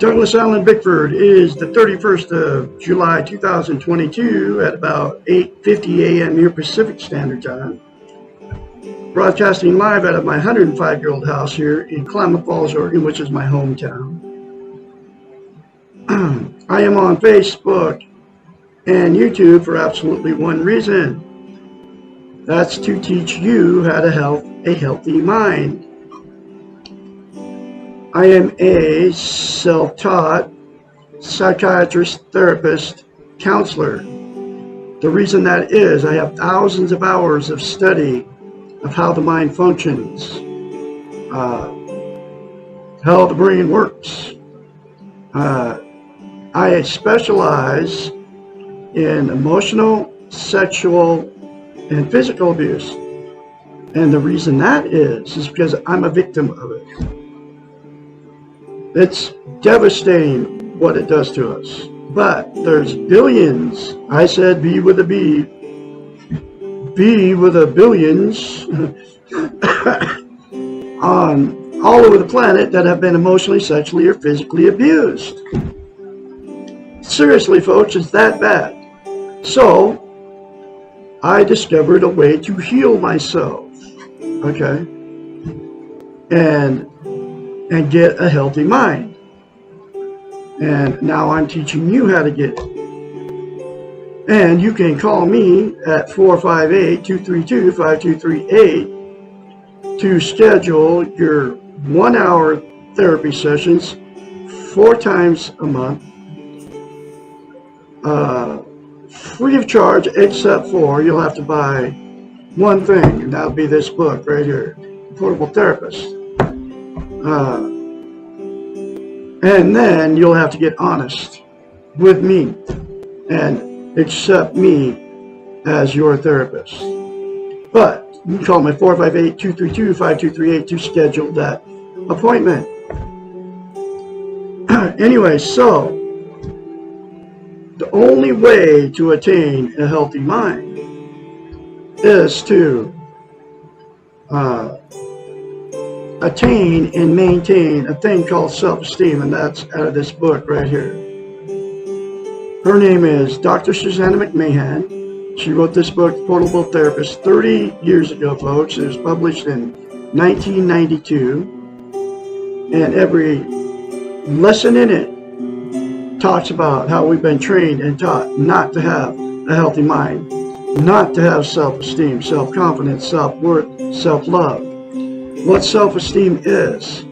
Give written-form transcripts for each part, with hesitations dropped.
Douglas Allen Bickford is the 31st of July 2022 at about 8:50 a.m. here Pacific Standard Time. Broadcasting live out of my 105-year-old house here in Klamath Falls, Oregon, which is my hometown. I am on Facebook and YouTube for absolutely one reason. That's to teach you how to have a healthy mind. I am a self-taught psychiatrist, therapist, counselor. The reason that is, I have thousands of hours of study of how the mind functions, how the brain works. I specialize in emotional, sexual, and physical abuse. And the reason that is because I'm a victim of it. It's devastating what it does to us. But there's billions, I said B with a B, B with a billions, on all over the planet that have been emotionally, sexually, or physically abused. Seriously, folks, it's that bad. So, I discovered a way to heal myself, okay, and get a healthy mind. And now I'm teaching you how to get it. And you can call me at 458-232-5238 to schedule your 1-hour therapy sessions 4 times a month, free of charge, except for you'll have to buy one thing, and that'll be this book right here, Portable Therapist. And then you'll have to get honest with me and accept me as your therapist. But you can call me 458-232-5238 to schedule that appointment. Anyway, so the only way to attain a healthy mind is to attain and maintain a thing called self-esteem, and that's out of this book right here. Her name is Dr. Susanna McMahon. She wrote this book, Portable Therapist, 30 years ago, folks. It was published in 1992, and every lesson in it talks about how we've been trained and taught not to have a healthy mind, not to have self-esteem, self-confidence, self-worth, self-love. What self-esteem is,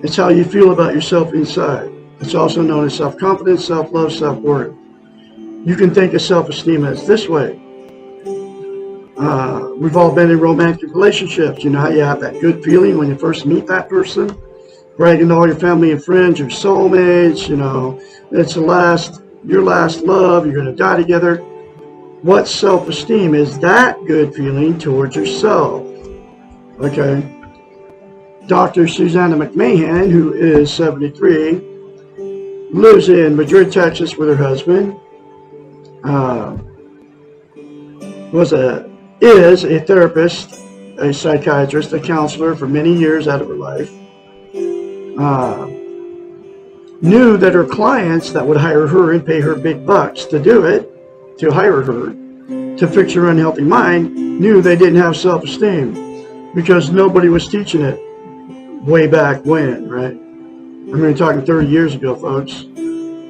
it's how you feel about yourself inside. It's also known as self-confidence, self-love, self-worth. You can think of self-esteem as this way. We've all been in romantic relationships. You know how you have that good feeling when you first meet that person? Bragging to all your family and friends, your soulmates, you know, it's your last love, you're going to die together. What self-esteem is? That good feeling towards yourself. Okay. Dr. Susanna McMahon, who is 73, lives in Madrid, Texas with her husband. Is a therapist, a psychiatrist, a counselor for many years out of her life. Knew that her clients that would hire her and pay her big bucks to do it, to hire her, to fix her unhealthy mind, knew they didn't have self-esteem because nobody was teaching it way back when, right? I mean, talking 30 years ago, folks.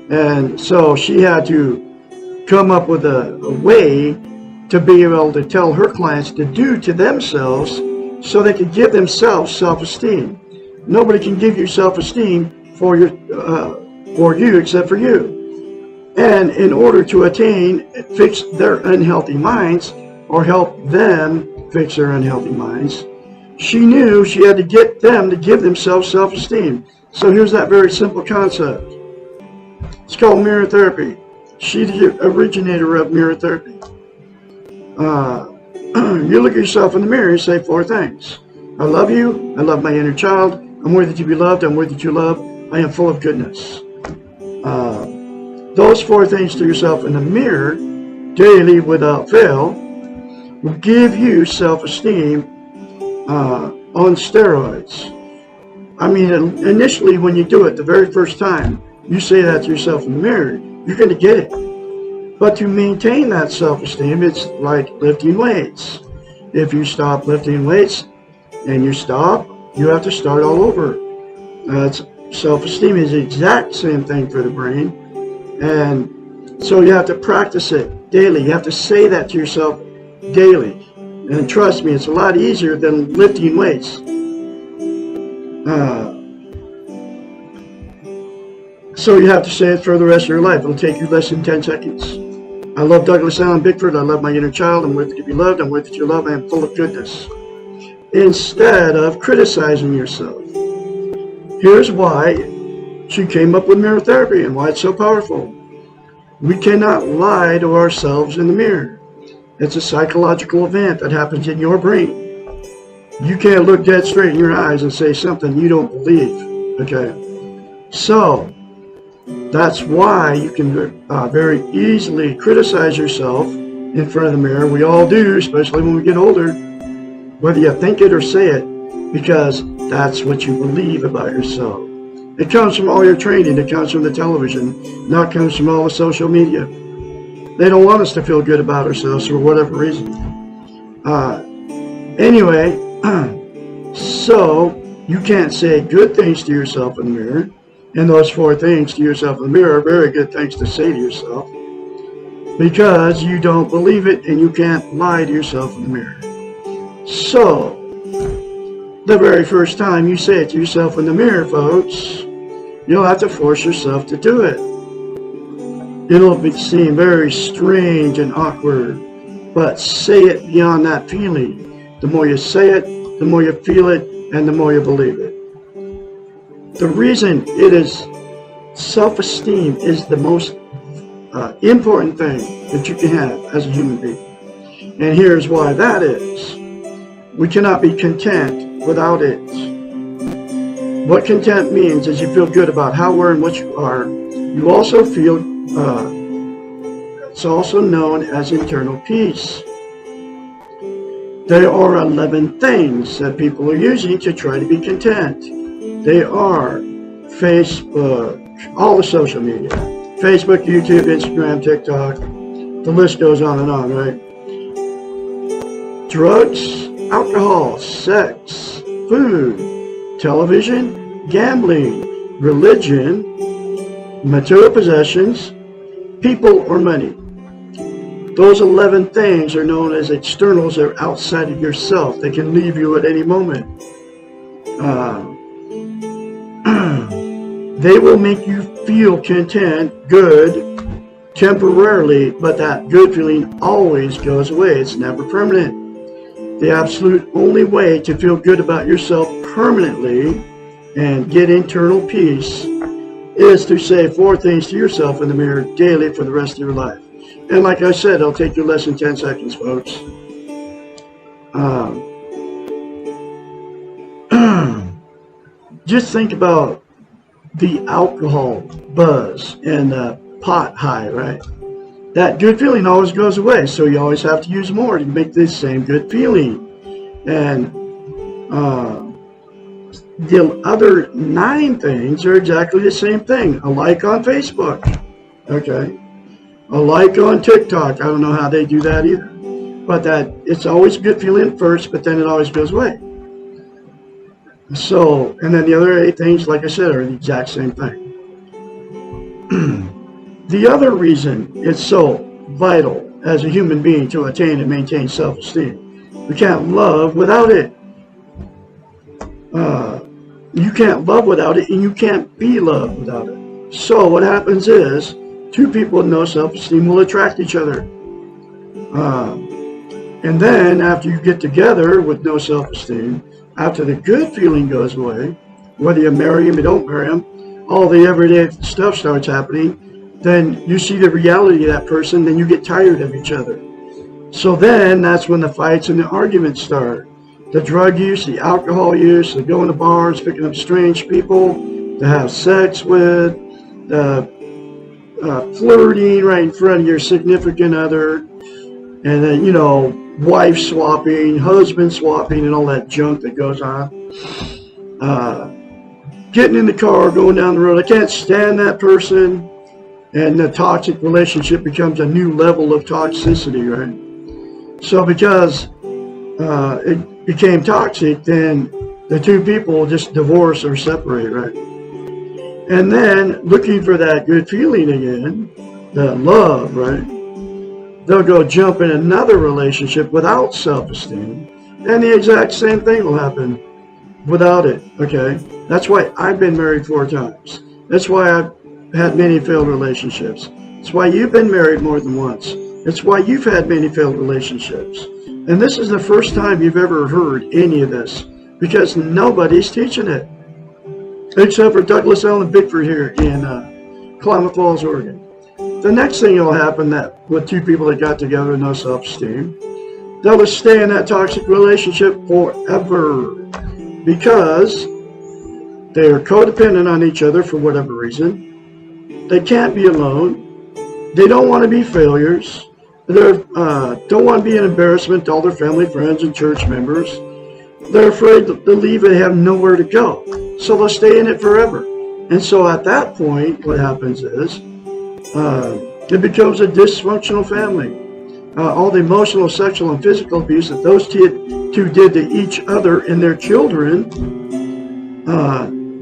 And so she had to come up with a way to be able to tell her clients to do to themselves so they could give themselves self-esteem. Nobody can give you self-esteem for you except for you. And in order to fix their unhealthy minds, or help them fix their unhealthy minds, she knew she had to get them to give themselves self-esteem. So here's that very simple concept. It's called mirror therapy. She's the originator of mirror therapy. You look at yourself in the mirror and say 4 things. I love you. I love my inner child. I'm worthy to be loved. I'm worthy to love. I am full of goodness. Those 4 things to yourself in the mirror, daily without fail, will give you self-esteem on steroids. I mean, initially when you do it the very first time, you say that to yourself in the mirror, you're going to get it. But to maintain that self-esteem, it's like lifting weights. If you stop lifting weights and you stop, you have to start all over. Self-esteem is the exact same thing for the brain. And so you have to practice it daily. You have to say that to yourself daily. And trust me, it's a lot easier than lifting weights. So you have to say it for the rest of your life. It'll take you less than 10 seconds. I love Douglas Allen Bickford. I love my inner child. I'm worthy to be loved. I'm worthy to love. I am full of goodness. Instead of criticizing yourself. Here's why she came up with mirror therapy and why it's so powerful. We cannot lie to ourselves in the mirror. It's a psychological event that happens in your brain. You can't look dead straight in your eyes and say something you don't believe. Okay? So, that's why you can very easily criticize yourself in front of the mirror. We all do, especially when we get older, whether you think it or say it, because that's what you believe about yourself. It comes from all your training. It comes from the television. Not comes from all the social media. They don't want us to feel good about ourselves for whatever reason. Anyway, so you can't say good things to yourself in the mirror. And those 4 things to yourself in the mirror are very good things to say to yourself, because you don't believe it and you can't lie to yourself in the mirror. So, the very first time you say it to yourself in the mirror, folks, you'll have to force yourself to do it. It'll seem very strange and awkward, but say it beyond that feeling. The more you say it, the more you feel it, and the more you believe it. The reason it is self-esteem is the most important thing that you can have as a human being. And here's why that is. We cannot be content without it. What content means is you feel good about how, where, and what you are. You also feel, it's also known as internal peace. There are 11 things that people are using to try to be content. They are Facebook, all the social media, Facebook, YouTube, Instagram, TikTok, the list goes on and on, right? Drugs, alcohol, sex, food, television, gambling, religion, material possessions, people, or money. Those 11 things are known as externals. They're outside of yourself. They can leave you at any moment. They will make you feel content, good, temporarily, but that good feeling always goes away. It's never permanent. The absolute only way to feel good about yourself permanently and get internal peace is to say 4 things to yourself in the mirror daily for the rest of your life. And like I said, it'll take you less than 10 seconds, folks. Just think about the alcohol buzz and the pot high, right? That good feeling always goes away, so you always have to use more to make this same good feeling. And the other 9 things are exactly the same thing. A like on Facebook, okay? A like on TikTok. I don't know how they do that either. But that it's always good feeling first, but then it always goes away. So, and then the other 8 things, like I said, are the exact same thing. The other reason it's so vital as a human being to attain and maintain self-esteem, we can't love without it. You can't love without it, and you can't be loved without it. So what happens is, 2 people with no self-esteem will attract each other. And then after you get together with no self-esteem, after the good feeling goes away, whether you marry him or don't marry him, all the everyday stuff starts happening, then you see the reality of that person, then you get tired of each other. So then that's when the fights and the arguments start. The drug use, the alcohol use, the going to bars, picking up strange people to have sex with, flirting right in front of your significant other, and then, you know, wife swapping, husband swapping, and all that junk that goes on. getting in the car, going down the road. I can't stand that person. And the toxic relationship becomes a new level of toxicity, right? So because it became toxic, then the two people just divorce or separate, right? And then looking for that good feeling again, that love, right? They'll go jump in another relationship without self-esteem, and the exact same thing will happen without it, okay? That's why I've been married 4 times. That's why I've had many failed relationships. It's why you've been married more than once. It's why you've had many failed relationships. And this is the first time you've ever heard any of this, because nobody's teaching it, except for Douglas Allen Bickford here in Klamath Falls, Oregon. The next thing will happen that with two people that got together with no self-esteem, they'll just stay in that toxic relationship forever because they are codependent on each other for whatever reason. They can't be alone. They don't want to be failures. They don't want to be an embarrassment to all their family, friends, and church members. They're afraid to leave. They have nowhere to go. So they'll stay in it forever. And so at that point, what happens is it becomes a dysfunctional family. All the emotional, sexual, and physical abuse that those two did to each other and their children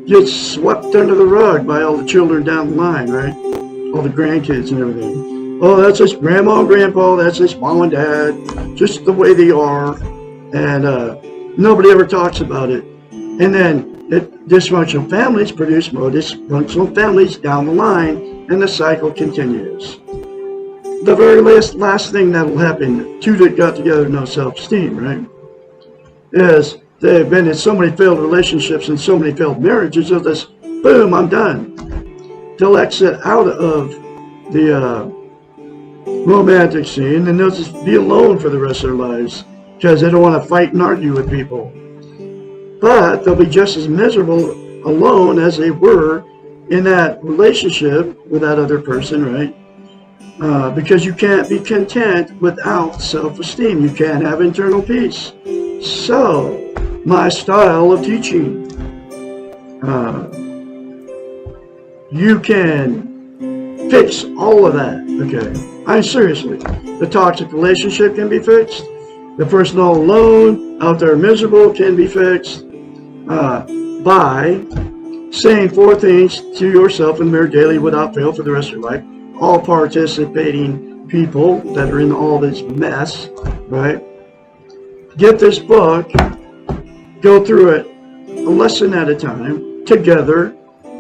gets swept under the rug by all the children down the line, right? All the grandkids and everything. Oh, that's just grandma and grandpa, that's just mom and dad, just the way they are. And nobody ever talks about it. And then dysfunctional families produce more dysfunctional families down the line, and the cycle continues. The very last thing that will happen, two that got together with no self-esteem, right, is they've been in so many failed relationships and so many failed marriages, they'll just, boom, I'm done. They'll exit out of the romantic scene, and they'll just be alone for the rest of their lives because they don't want to fight and argue with people. But they'll be just as miserable alone as they were in that relationship with that other person, right? Because you can't be content without self-esteem. You can't have internal peace. So, my style of teaching, you can fix all of that, okay? I mean, seriously, the toxic relationship can be fixed. The person all alone, out there miserable, can be fixed by saying 4 things to yourself in the mirror daily without fail for the rest of your life. All participating people that are in all this mess, right? Get this book, go through it a lesson at a time, together,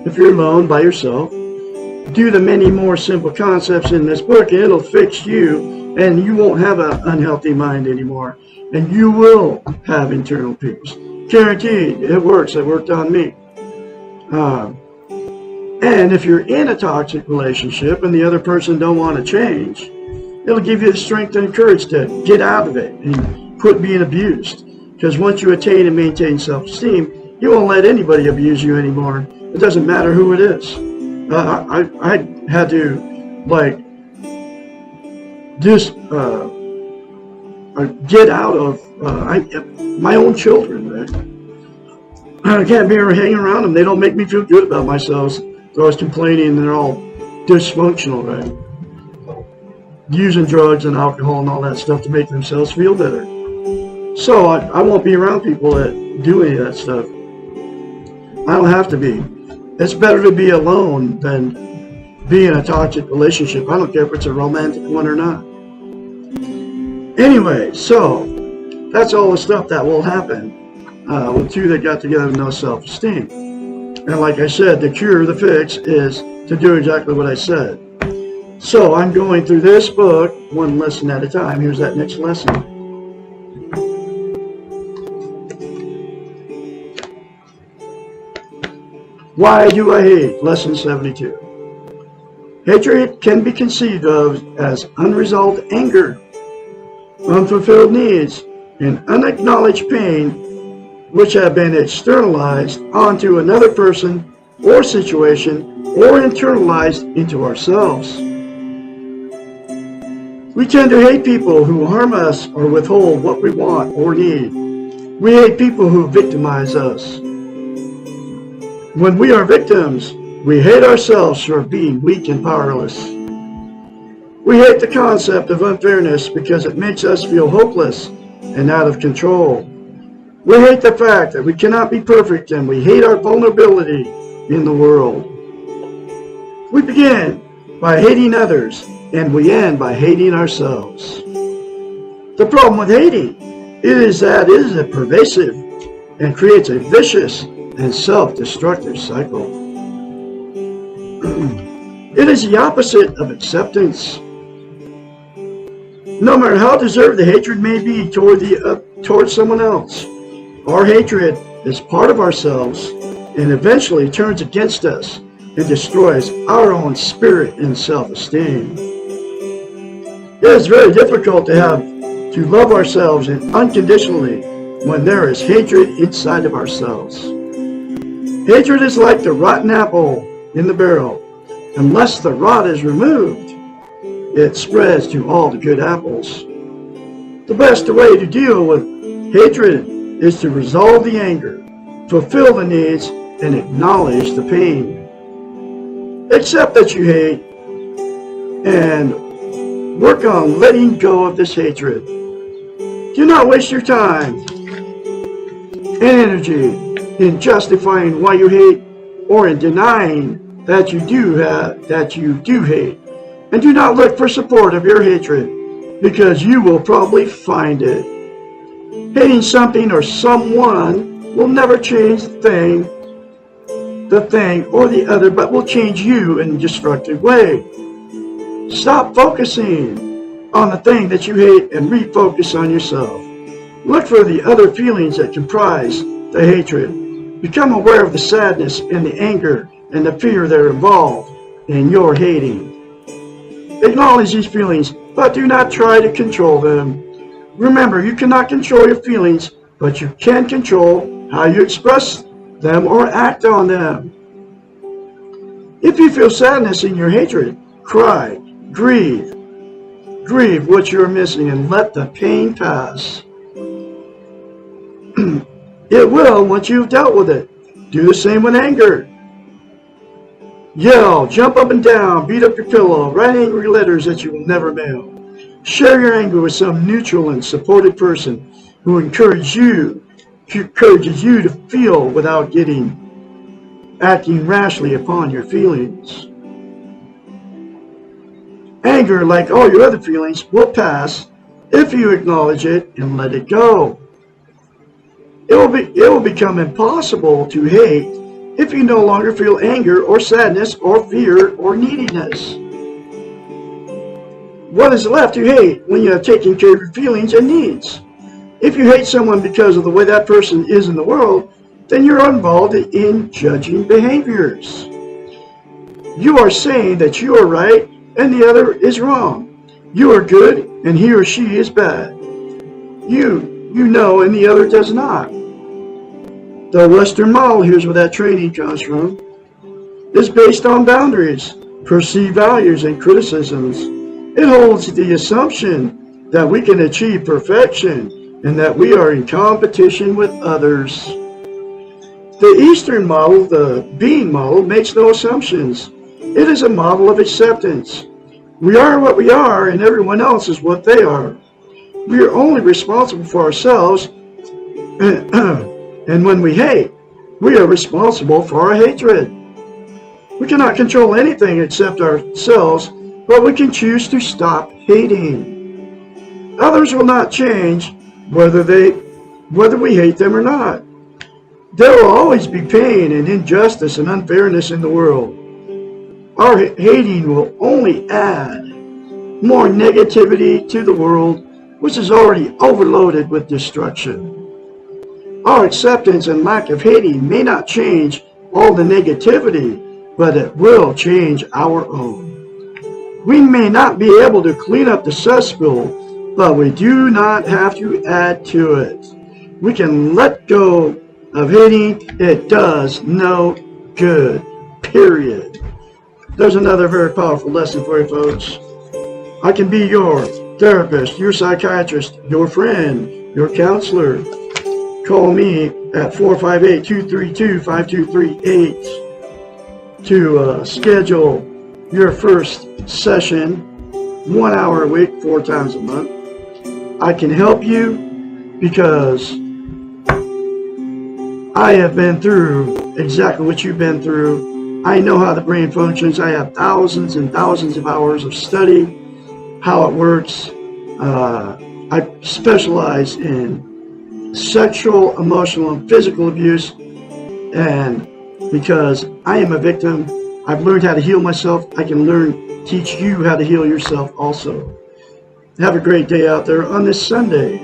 if you're alone, by yourself. Do the many more simple concepts in this book, and it'll fix you, and you won't have an unhealthy mind anymore, and you will have internal peace. Guaranteed, it works. It worked on me. And if you're in a toxic relationship and the other person don't want to change, it'll give you the strength and courage to get out of it and quit being abused. Because once you attain and maintain self-esteem, you won't let anybody abuse you anymore. It doesn't matter who it is. I had to, like, just get out of my own children, right? I can't be hanging around them. They don't make me feel good about myself. They're always complaining and they're all dysfunctional, right? Using drugs and alcohol and all that stuff to make themselves feel better. So I won't be around people that do any of that stuff. I don't have to be. It's better to be alone than be in a toxic relationship. I don't care if it's a romantic one or not. Anyway, so that's all the stuff that will happen with two that got together with no self-esteem. And like I said, the cure, the fix, is to do exactly what I said. So I'm going through this book one lesson at a time. Here's that next lesson. Why do I hate? Lesson 72. Hatred can be conceived of as unresolved anger, unfulfilled needs, and unacknowledged pain which have been externalized onto another person or situation or internalized into ourselves. We tend to hate people who harm us or withhold what we want or need. We hate people who victimize us. When we are victims, we hate ourselves for being weak and powerless. We hate the concept of unfairness because it makes us feel hopeless and out of control. We hate the fact that we cannot be perfect, and we hate our vulnerability in the world. We begin by hating others, and we end by hating ourselves. The problem with hating is that it is pervasive and creates a vicious and self-destructive cycle. It is the opposite of acceptance. No matter how deserved the hatred may be toward someone else, our hatred is part of ourselves and eventually turns against us and destroys our own spirit and self-esteem. It is very difficult to love ourselves unconditionally when there is hatred inside of ourselves. Hatred is like the rotten apple in the barrel. Unless the rot is removed, it spreads to all the good apples. The best way to deal with hatred is to resolve the anger, fulfill the needs, and acknowledge the pain. Accept that you hate and work on letting go of this hatred. Do not waste your time and energy in justifying why you hate or in denying that you do hate. And do not look for support of your hatred, because you will probably find it. Hating something or someone will never change the thing or the other, but will change you in a destructive way. Stop focusing on the thing that you hate and refocus on yourself. Look for the other feelings that comprise the hatred. Become aware of the sadness and the anger and the fear that are involved in your hating. Acknowledge these feelings, but do not try to control them. Remember, you cannot control your feelings, but you can control how you express them or act on them. If you feel sadness in your hatred, cry, grieve. Grieve what you are missing and let the pain pass. It will once you've dealt with it. Do the same with anger. Yell, jump up and down, beat up your pillow, write angry letters that you will never mail. Share your anger with some neutral and supportive person who encourages you to feel without acting rashly upon your feelings. Anger, like all your other feelings, will pass if you acknowledge it and let it go. It will become impossible to hate if you no longer feel anger or sadness or fear or neediness. What is left to hate when you have taken care of your feelings and needs? If you hate someone because of the way that person is in the world, then you're involved in judging behaviors. You are saying that you are right and the other is wrong. You are good and he or she is bad. You know and the other does not. The Western model, here's where that training comes from, is based on boundaries, perceived values, and criticisms. It holds the assumption that we can achieve perfection and that we are in competition with others. The Eastern model, the being model, makes no assumptions. It is a model of acceptance. We are what we are and everyone else is what they are. We are only responsible for ourselves and when we hate, we are responsible for our hatred. We cannot control anything except ourselves, but we can choose to stop hating. Others will not change whether we hate them or not. There will always be pain and injustice and unfairness in the world. Our hating will only add more negativity to the world, which is already overloaded with destruction. Our acceptance and lack of hating may not change all the negativity, but it will change our own. We may not be able to clean up the cesspool, but we do not have to add to it. We can let go of hating. It does no good, period. There's another very powerful lesson for you folks. I can be your therapist, your psychiatrist, your friend, your counselor. Call me at 458-232-5238 to schedule your first session, 1 hour a week, 4 times a month. I can help you because I have been through exactly what you've been through. I know how the brain functions. I have thousands and thousands of hours of study, how it works. I specialize in sexual, emotional, and physical abuse. And because I am a victim, I've learned how to heal myself. I can teach you how to heal yourself also. Have a great day out there on this Sunday.